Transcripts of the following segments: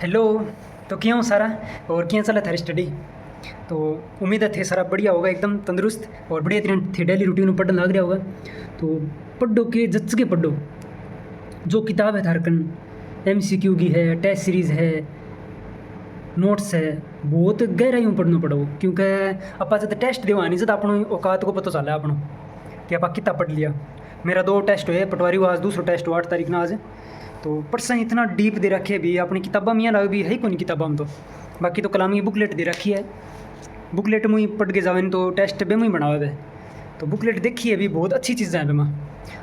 Hello. तो क्या हूँ सारा और क्या चला थारी स्टडी। तो उम्मीद है थे सारा बढ़िया होगा, एकदम तंदुरुस्त और बढ़िया तरह थे डेली रूटीन पढ़ने लग रहा होगा। तो पढ़ो के जच के पढ़ो। जो किताब है थारकन MCQ की है, टेस्ट सीरीज़ है, नोट्स है, बहुत गहराई में पढ़ना पड़ो क्योंकि अपा जब टेस्ट देवा नहीं जब अपनों औकात को पता चला अपनों कि आप कितना पढ़ लिया। मेरा 2 टेस्ट हुए पटवारी को, आज दूसरा टेस्ट हुआ 8 तारीख ना आज। तो परसा इतना डीप दे रखे भी अपनी किताबा में लग भी है कौन किताबा में। तो बाकी तो कलाम की बुकलेट दे रखी है, बुकलेट में ही पढ़ के जावे तो टेस्ट बे में ही बनावे है। तो बुकलेट देखी है भी बहुत अच्छी चीज़ें हैं बेमा।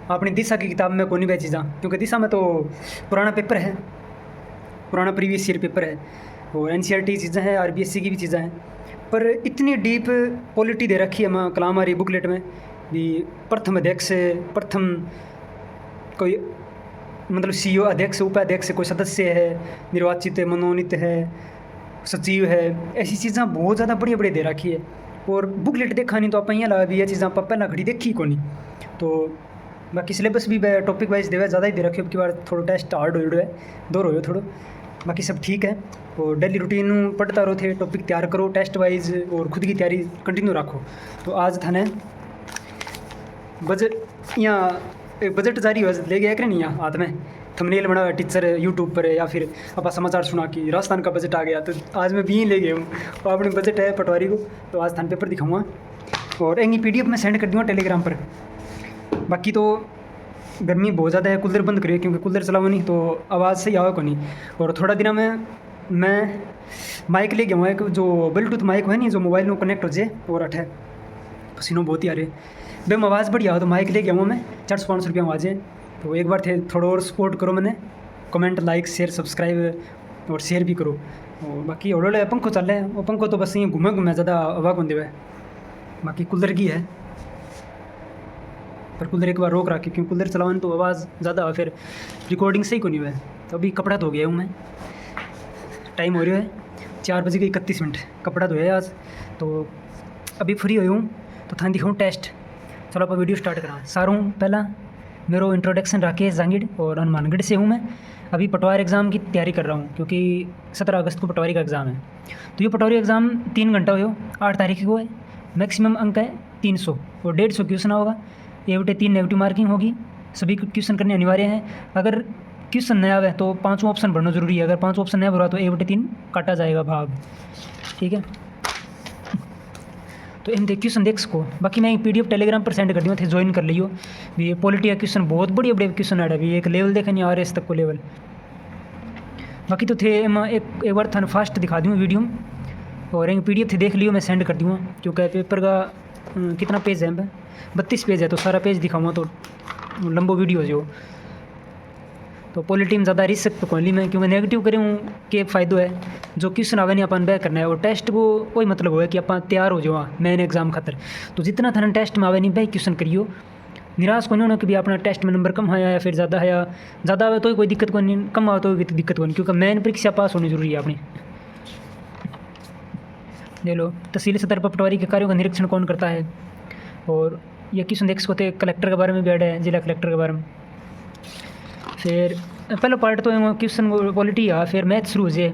अपनी दिशा की किताब में कौन वह चीज़ा, क्योंकि दिशा में तो पुराना पेपर है, पुराना प्रीवियस ईयर पेपर है और NCERT चीज़ें हैं, RBSC की भी चीज़ें हैं। पर इतनी डीप पॉलिटी दे रखी है माँ कलाम हमारी बुकलेट में भी। प्रथम अध्यक्ष, प्रथम कोई मतलब CEO, अध्यक्ष, उपाध्यक्ष, कोई सदस्य है, निर्वाचित है, मनोनीत है, सचिव है, ऐसी चीज़ें बहुत ज़्यादा बढ़िया बढ़िया दे रखी है। और बुकलेट देखा नहीं तो आप यहाँ लगा भी ये चीज़ें आप पहला घड़ी देखी को नहीं। तो बाकी सिलेबस भी टॉपिक वाइज देवे ज़्यादा ही दे रखी है। अब की बार थोड़ा टेस्ट हार्ड हो है, दो हो थोड़ा, बाकी सब ठीक है। और डेली रूटीन पढ़ता रहो थे, टॉपिक तैयार करो टेस्ट वाइज और खुद की तैयारी कंटिन्यू रखो। तो आज थाने बजट यहाँ एक बजट जारी हो ले गया कि नहीं, यहाँ हाथ में थंबनेल बना हुआ टीचर यूट्यूब पर या फिर अपना समाचार सुना कि राजस्थान का बजट आ गया। तो आज मैं भी ले गया हूँ और अपने बजट है पटवारी को। तो आज थाने पेपर दिखाऊँगा और एक PDF में सेंड कर दूँगा टेलीग्राम पर। बाकी तो गर्मी बहुत ज़्यादा है, कूलर बंद करिए क्योंकि कूलर चलाओ नहीं तो आवाज़ सही आवे को नहीं। और थोड़ा दिन में मैं माइक ले गया हूँ, एक जो ब्लूटूथ माइक है नहीं जो मोबाइल में कनेक्ट हो जाए और अठे पसीनों बहुत ही आ रहे बेम आवाज़ बढ़िया हो। तो माइक ले गया हूँ मैं, 400-500 रुपया आवाज़ है। तो एक बार थे थोड़ा और सपोर्ट करो मैंने, कमेंट, लाइक, शेयर, सब्सक्राइब और शेयर भी करो। और बाकी हौले पंखो चल रहा है, वो पंखो तो बस ये घूमे ज़्यादा हवा कौन देवे। बाकी कूलर की है पर कूलर एक बार रोक रखी क्योंकि कूलर चलाओ तो आवाज़ ज़्यादा हो, फिर रिकॉर्डिंग सही को नहीं हुआ। तो अभी कपड़ा धो गया हूँ मैं, टाइम हो रहा है 4:31। कपड़ा धोया आज तो अभी फ्री हुई हूँ। तो थाने दिखाऊँ टेस्ट। चलो आप वीडियो स्टार्ट करा सारूँ। पहला मेरो इंट्रोडक्शन राकेश जांगिड़ और हनुमानगढ़ से हूँ मैं। अभी पटवारी एग्ज़ाम की तैयारी कर रहा हूँ क्योंकि 17 अगस्त को पटवारी का एग्ज़ाम है। तो ये पटवारी एग्ज़ाम 3 घंटा हो, 8 तारीख को है। मैक्सिमम अंक है 300 और 150 क्वेश्चन होगा। A/3 नेगेटिव मार्किंग होगी। सभी क्वेश्चन करने अनिवार्य हैं। अगर क्वेश्चन नया है तो 5वां ऑप्शन भरना जरूरी है। अगर 5वां ऑप्शन नया भरा तो A/3 काटा जाएगा भाग, ठीक है। तो इन क्वेश्चन देख सको। बाकी मैं PDF टेलीग्राम पर सेंड कर दिया थे, ज्वाइन कर लियो भी। ये पॉलिटी का क्वेश्चन बहुत बढ़िया बढ़िया क्वेश्चन आ भी, एक लेवल देखा नहीं RS तक को लेवल। बाकी तो थे एक बार थाने फास्ट दिखा दूँ वीडियो में और एक PDF थे देख लियो, मैं सेंड कर दूँगा क्योंकि पेपर का कितना पेज है, 32 पेज है। तो सारा पेज दिखाऊँगा तो लंबो वीडियो जो। तो पॉलिटी में ज़्यादा रिस्क तो कोई मैं क्योंकि नेगेटिव करे हूँ के फ़ायदो है। जो क्वेश्चन आवे नहीं अपन बैक करना है और टेस्ट को कोई मतलब हो है कि अपन तैयार हो जाओ मेन एग्जाम खातर। तो जितना थाने टेस्ट में आवे नहीं बैक क्वेश्चन करियो, निराश को नहीं होना कि भी अपना टेस्ट में नंबर कम आया या फिर ज़्यादा आया। ज़्यादा आवे तो कोई दिक्कत को नहीं, कम आवे तो कोई दिक्कत को नहीं, क्योंकि मेन परीक्षा पास होनी जरूरी है अपनी। ले लो तहसील सतर पर पटवारी के कार्यों का निरीक्षण कौन करता है। और ये क्वेश्चन देख सकते कलेक्टर के बारे में भी ऐड है, जिला कलेक्टर के बारे में। फिर पहला पार्ट तो क्वेश्चन पॉलिटी है, फिर मैथ शुरू हो जाए।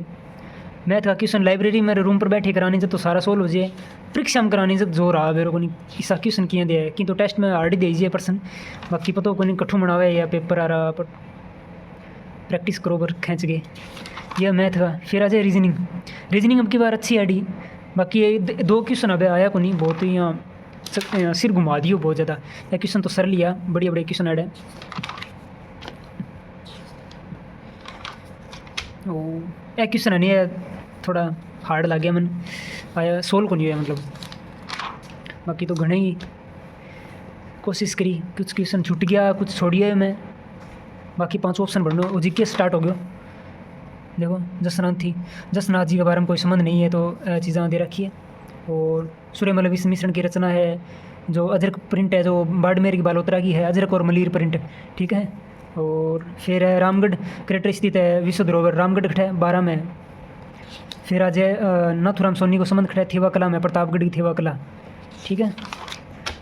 मैथ का क्वेश्चन लाइब्रेरी में रूम पर बैठे कराने से तो सारा सोल्व हो जाए। परीक्षा में कराने से जो रहा मेरे को नहीं ऐसा क्वेश्चन किए दिया है कि तो टेस्ट में हार्ड दे दीजिए पर्सन। बाकी पता को नहीं कठू बनावे या पेपर आ रहा, पर प्रैक्टिस करो पर खींच के। यह मैथ का। फिर आ जाए रीजनिंग। रीजनिंग अब की बार अच्छी आड़ी। बाकी ये 2 क्वेश्चन अब आया को नहीं, बहुत ही यहाँ सिर घुमा दियो बहुत ज़्यादा। यह क्वेश्चन तो सर लिया, बढ़िया बढ़िया क्वेश्चन ऐड है। एक क्वेश्चन नहीं है, थोड़ा हार्ड लग गया मन आया, सोल्व को नहीं है मतलब। बाकी तो घने ही कोशिश करी, कुछ क्वेश्चन छूट गया, कुछ छोड़िए मैं। बाकी 5 ऑप्शन भरना और GK स्टार्ट हो गया। देखो जसनाथ जी के बारे में कोई संबंध नहीं है तो चीज़ें दे रखी है। और सूर्यमल विष मिश्रण की रचना है। जो अजरक प्रिंट है जो बाड़मेर की बालोतरा की है, अजरक और मलिर प्रिंट, ठीक है। और फिर है रामगढ़ क्रेटर स्थित है विश्व धरोहर, रामगढ़ खड़ा है 12 में। फिर आज नाथुराम सोनी को संबंध खड़ा है थेवा कला में, प्रतापगढ़ की थेवा कला, ठीक है।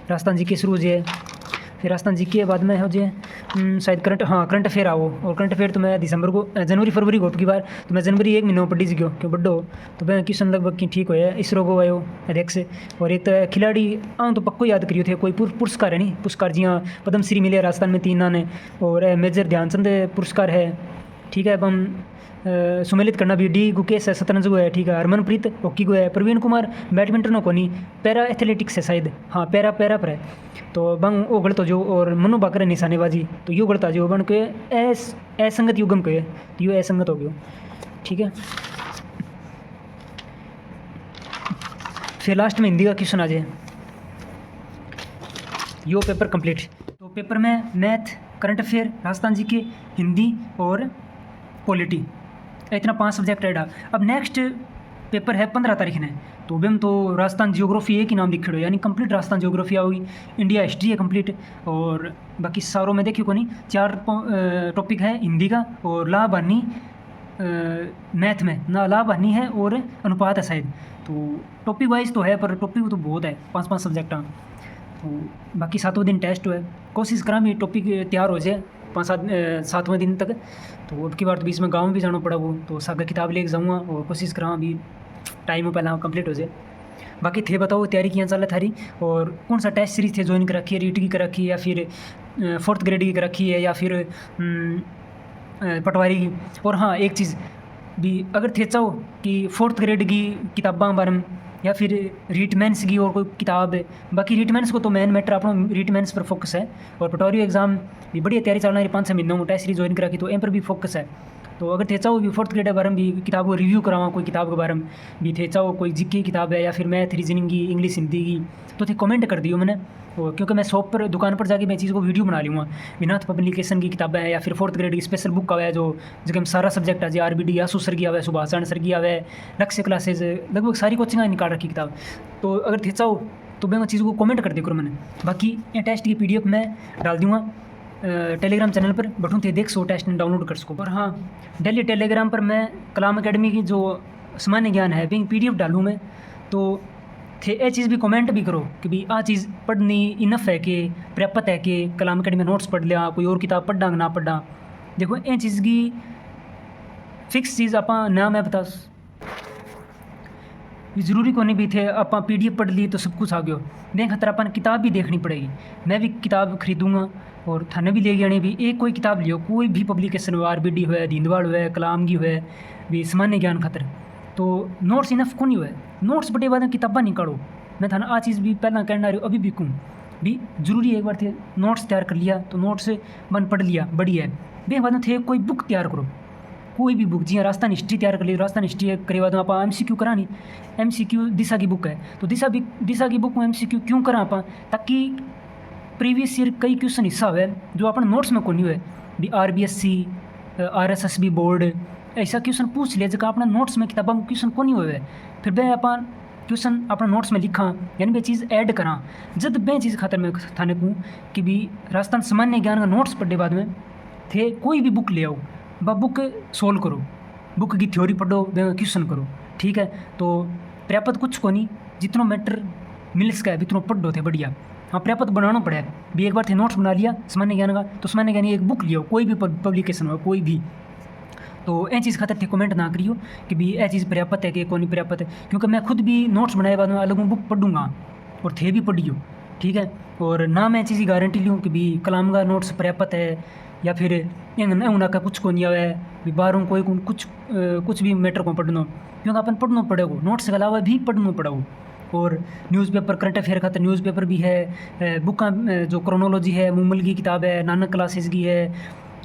राजस्थान जी के शुरू है। फिर राजस्थान जी के बाद में हो जाए शायद करंट अफेयर आओ। और करंट अफेयर तो मैं दिसंबर को जनवरी फरवरी को की बार तो मैं जनवरी 1 महीने पढ़ी गयो क्यों बड्डो तो मैं क्वेश्चन लगभग की ठीक होया इसरो को आयो अध्यक्ष। और एक तो खिलाड़ी तो पक्को याद करियो थे कोई पुरस्कार है नहीं पुरस्कार जी हाँ पद्मश्री मिले राजस्थान में 3 ने। और मेजर ध्यानचंद पुरस्कार है ठीक है। अब हम सुमेलित करना भी डी गुकेश है शतरंज को है ठीक है। हरमनप्रीत हॉकी को है। प्रवीण कुमार बैडमिंटन को नहीं पैरा एथलेटिक्स है शायद हाँ पैरा पर है तो बंग वो गलत हो जो। और मनु बाकर है निशानेबाजी तो यो गलत आ जो बन के असंगत युगम के तो यो असंगत हो गयो ठीक है। फिर लास्ट में हिंदी का क्वेश्चन आ जाए यो पेपर कंप्लीट। तो पेपर में मैथ करंट अफेयर राजस्थान जी के हिंदी और पॉलिटी इतना 5 सब्जेक्ट है। अब नेक्स्ट पेपर है 15 तारीख ने तो बेम तो राजस्थान जियोग्राफी एक ही नाम लिखे यानी कंप्लीट राजस्थान जियोग्राफी आओगी। इंडिया हिस्ट्री है कंप्लीट और बाकी सारों में देखियो को नहीं 4 टॉपिक है हिंदी का और लाभ हानि मैथ में ना लाभ हानि है और अनुपात है शायद। तो टॉपिक वाइज तो है पर टॉपिक तो बहुत है 5 सब्जेक्ट। तो बाकी 7वें दिन टेस्ट है कोशिश करा भी टॉपिक तैयार हो जाए 7वें दिन तक। तो अब की बार तो बीच में गाँव में भी जाना पड़ा वो तो सागर किताब लेके जाऊँगा और कोशिश करा अभी टाइम पहला कंप्लीट हो जाए। बाकी थे बताओ तैयारी किया चल थारी और कौन सा टेस्ट सीरीज थे ज्वाइन कर रखी है रीट की कर रखी है या फिर 4th ग्रेड की कर रखी है या फिर पटवारी की। और हाँ एक चीज़ भी अगर थे चाहो कि 4th ग्रेड की किताबों बारे में या फिर रीट मेंस की और कोई किताब है बाकी रीट मेंस को तो मेन मैटर अपना रीट मेंस पर फोकस है। और पटवारी एग्जाम भी बढ़िया तैयारी चलना है 5-6 महीनों में टेस्ट सीरीज ज्वाइन करा की तो एम पर भी फोकस है। तो अगर थे चाहो भी 4th ग्रेड के बारे में भी किताब को रिव्यू करावा कोई किताब के बारे में भी थे चाहो कोई जीके की किताब है या फिर मैथ रीजनिंग की इंग्लिश हिंदी की तो थे कमेंट कर दियो मैंने। और क्योंकि मैं शॉप पर दुकान पर जाके मैं चीज़ को वीडियो बना लूँगा विनाथ पब्लिकेशन की किताबें हैं या फिर 4th ग्रेड की स्पेशल बुक आवे जो हम सारा सब्जेक्ट है RBD आसू सर की आवे सुभाष चरण सर की आवे लक्ष्य क्लासेज लगभग सारी कोचिंग निकाल रखी किताब। तो अगर थे चाहो तो मैं चीज़ को कमेंट कर दिया करो मैंने। बाकी ये टेस्ट की PDF मैं डाल दूँगा टेलीग्राम चैनल पर बटून थे देख सो टेस्ट डाउनलोड कर सको। और हाँ डेली टेलीग्राम पर मैं कलाम अकेडमी की जो सामान्य ज्ञान है PDF डालूँ मैं तो थे ये चीज़ भी कमेंट भी करो कि भी आ चीज़ पढ़नी इनफ है कि पर्याप्त है कि कलाम अकेडमी नोट्स पढ़ लिया कोई और किताब पढ़ा ना पढ़ा। देखो ये चीज़ की फिक्स चीज़ आप ना मैं बता जरूरी को नहीं भी थे आप PDF पढ़ ली तो सब कुछ आ गयो मैं खतर अपन किताब भी देखनी पड़ेगी। मैं भी किताब खरीदूँगा और थाने भी ले गया भी एक कोई किताब लियो कोई भी पब्लिकेशन हो RBD हो दीनदयाल हो कलाम की हो भी सामान्य ज्ञान खतर तो नोट्स इनफ को नहीं हुआ नोट्स बटे बाद किताबा निकालो। मैं थाना आ चीज़ भी पहला कहना रही अभी भी कहूँ भी जरूरी एक बार थे नोट्स तैयार कर लिया तो नोट्स बन पढ़ लिया बढ़िया है बे बाद में थे कोई बुक तैयार करो कोई भी बुक जी राजस्थान हिस्ट्री तैयार कर ली राजस्थान हिस्ट्री करे बाद आप MCQ करा नहीं MCQ दिशा की बुक है तो दिशा की बुक में MCQ क्यों करा आप ताकि प्रीवियस ईयर कई क्वेश्चन हिस्सा हुए जो अपन नोट्स में को नहीं हुए भी RBSC RSSB बोर्ड ऐसा क्वेश्चन पूछ लिया जगह अपना नोट्स में किताबों में क्वेश्चन को नहीं हुए फिर मैं अपन क्वेश्चन अपना नोट्स में लिखा यानी वे चीज़ ऐड करा जब मैं चीज़ खातर मैं थाने को कि भी राजस्थान सामान्य ज्ञान का नोट्स पढ़ने बाद में थे कोई भी बुक ले आओ ब बुक सोल्व करो बुक की थ्योरी पढ़ो क्वेश्चन करो ठीक है। तो पर्याप्त कुछ को नहीं जितना मैटर मिल सका है इतना पढ़ो थे बढ़िया। हाँ पर्याप्त बनाना पड़ा भी एक बार थे नोट्स बना लिया सामान्य ज्ञान का तो सामान्य ज्ञान एक बुक लियो कोई भी पब्लिकेशन हो कोई भी तो ये चीज़ खातर थे कमेंट ना करियो कि भी यह चीज़ पर्याप्त है कि कौन नहीं पर्याप्त है क्योंकि मैं खुद भी नोट्स बनाए बाद में अलग बुक पढ़ूँगा और थे भी पढ़ियो ठीक है। और ना मैं चीज़ की गारंटी लूँ कि भी कलाम का नोट्स पर्याप्त है या फिर उना का कुछ को नहीं आवे भी बाहरों कोई कुछ भी मैटर को पढ़ना क्योंकि अपन पढ़ना पड़ेगा नोट्स के अलावा भी पढ़ना पड़ेगा। और न्यूज़पेपर करंट अफेयर खातर न्यूज़पेपर भी है बुक जो क्रोनोलॉजी है मुमल की किताब है नानक क्लासेस की है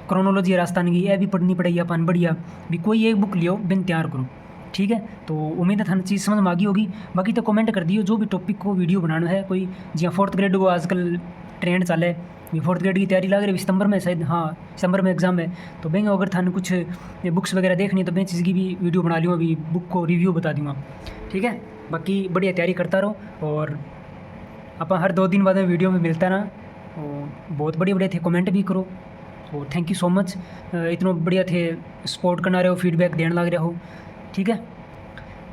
क्रोनोलॉजी है राजस्थान की यह भी पढ़नी पड़ेगी अपन बढ़िया भी कोई एक बुक लियो बिन तैयार करो ठीक है। तो उम्मीद है थाने चीज़ समझ में आ गई होगी। बाकी तो कमेंट कर दियो जो भी टॉपिक को वीडियो बनाना है कोई जी 4th ग्रेड को आजकल ट्रेंड चले 4th ग्रेड की तैयारी लग रही है सितंबर में शायद हाँ सितंबर में एग्जाम है तो बेंगे अगर थाने कुछ बुक्स वगैरह देखनी है तो मैं चीज़ की भी वीडियो बना लूँगा अभी बुक को रिव्यू बता दूँगा ठीक है। बाकी बढ़िया तैयारी करता रहो और आप हर 2 दिन बाद में वीडियो में मिलता ना और बहुत बढ़िया थे कमेंट भी करो और थैंक यू सो मच इतना बढ़िया थे सपोर्ट करना रहे हो फीडबैक देने लग रहे हो ठीक है।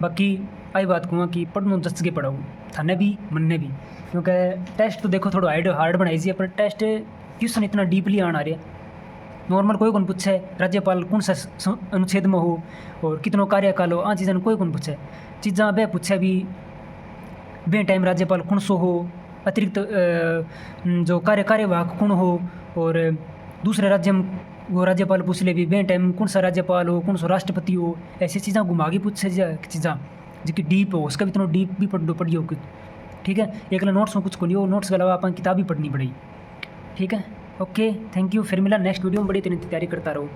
बाकी आई बात कहूँगा कि पढ़नो जच के पढ़ाओ थाने भी मनने भी, क्योंकि टेस्ट तो देखो थोड़ा हार्ड बनाई जी, पर टेस्ट क्वेश्चन इतना डीपली आना रहा। नॉर्मल कोई कौन पूछे राज्यपाल कौन सा अनुच्छेद में हो और कितनों कार्यकाल हो, आ चीज़ा कोई कौन पूछे। चीज़ा बे पूछे भी बे टाइम राज्यपाल कौन सो हो, अतिरिक्त जो कार्यवाहक कौन हो, और दूसरे राज्य में वो राज्यपाल पूछ ले भी बे टाइम कौन सा राज्यपाल हो, कौन सा राष्ट्रपति हो। ऐसी चीज़ा घुमा के पूछे चीज़ा जो कि डीप हो, उसका भी इतना डीप भी पढ़ी हो कुछ। ठीक है, एक नोट्स में कुछ को नहीं हो, नोट्स के अलावा अपन किताब ही पढ़नी पड़ेगी। ठीक है, ओके, थैंक यू। फिर मिला नेक्स्ट वीडियो में, बड़ी तैयारी करता रहो।